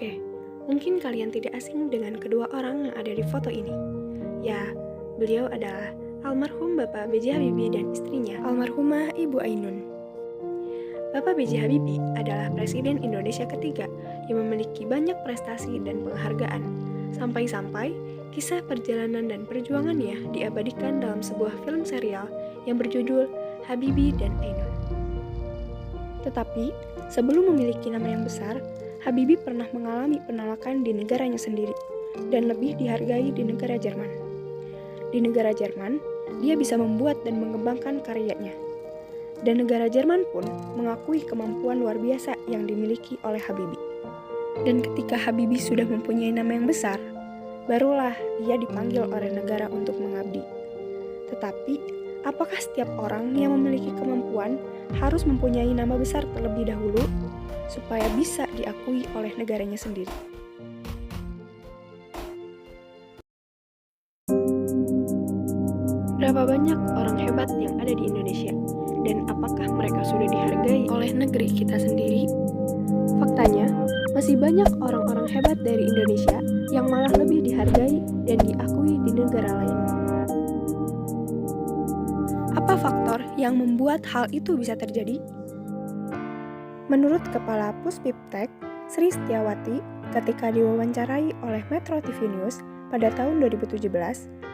Oke, mungkin kalian tidak asing dengan kedua orang yang ada di foto ini. Ya, beliau adalah almarhum Bapak B.J. Habibie dan istrinya, almarhumah Ibu Ainun. Bapak B.J. Habibie adalah Presiden Indonesia ketiga yang memiliki banyak prestasi dan penghargaan, sampai-sampai kisah perjalanan dan perjuangannya diabadikan dalam sebuah film serial yang berjudul Habibie dan Ainun. Tetapi, sebelum memiliki nama yang besar, Habibie pernah mengalami penolakan di negaranya sendiri dan lebih dihargai di negara Jerman. Di negara Jerman, dia bisa membuat dan mengembangkan karyanya. Dan negara Jerman pun mengakui kemampuan luar biasa yang dimiliki oleh Habibie. Dan ketika Habibie sudah mempunyai nama yang besar, barulah ia dipanggil oleh negara untuk mengabdi. Tetapi, apakah setiap orang yang memiliki kemampuan harus mempunyai nama besar terlebih dahulu supaya bisa diakui oleh negaranya sendiri? Berapa banyak orang hebat yang ada di Indonesia? Dan apakah mereka sudah dihargai oleh negeri kita sendiri? Faktanya, masih banyak orang-orang hebat dari Indonesia yang malah lebih dihargai dan diakui di negara lain. Apa faktor yang membuat hal itu bisa terjadi? Menurut Kepala Puspiptek, Sri Setiawati, ketika diwawancarai oleh Metro TV News pada tahun 2017,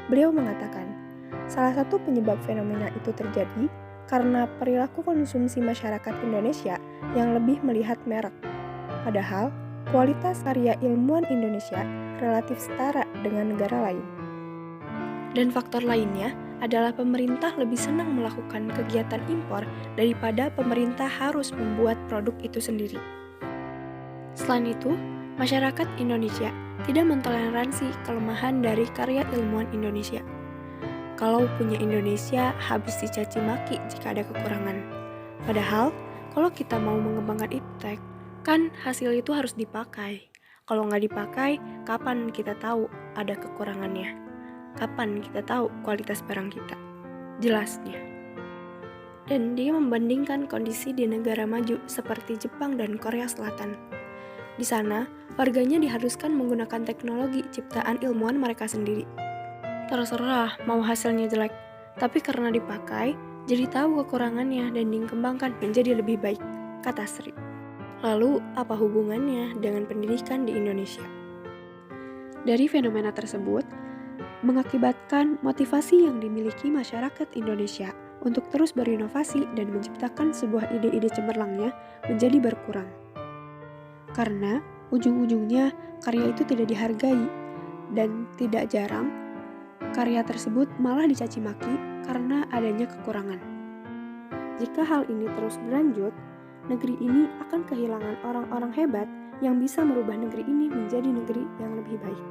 beliau mengatakan, salah satu penyebab fenomena itu terjadi karena perilaku konsumsi masyarakat Indonesia yang lebih melihat merek. Padahal, kualitas karya ilmuwan Indonesia relatif setara dengan negara lain. Dan faktor lainnya adalah pemerintah lebih senang melakukan kegiatan impor daripada pemerintah harus membuat produk itu sendiri. Selain itu, masyarakat Indonesia tidak mentoleransi kelemahan dari karya ilmuwan Indonesia. Kalau punya Indonesia habis dicaci maki jika ada kekurangan. Padahal, kalau kita mau mengembangkan iptek, kan hasil itu harus dipakai. Kalau nggak dipakai, kapan kita tahu ada kekurangannya? Kapan kita tahu kualitas barang kita? Jelasnya. Dan dia membandingkan kondisi di negara maju seperti Jepang dan Korea Selatan. Di sana, warganya diharuskan menggunakan teknologi ciptaan ilmuwan mereka sendiri. Terserah mau hasilnya jelek, tapi karena dipakai, jadi tahu kekurangannya dan dikembangkan menjadi lebih baik, kata Sri. Lalu, apa hubungannya dengan pendidikan di Indonesia? Dari fenomena tersebut, mengakibatkan motivasi yang dimiliki masyarakat Indonesia untuk terus berinovasi dan menciptakan sebuah ide-ide cemerlangnya menjadi berkurang. Karena ujung-ujungnya karya itu tidak dihargai dan tidak jarang karya tersebut malah dicaci maki karena adanya kekurangan. Jika hal ini terus berlanjut, negeri ini akan kehilangan orang-orang hebat yang bisa merubah negeri ini menjadi negeri yang lebih baik.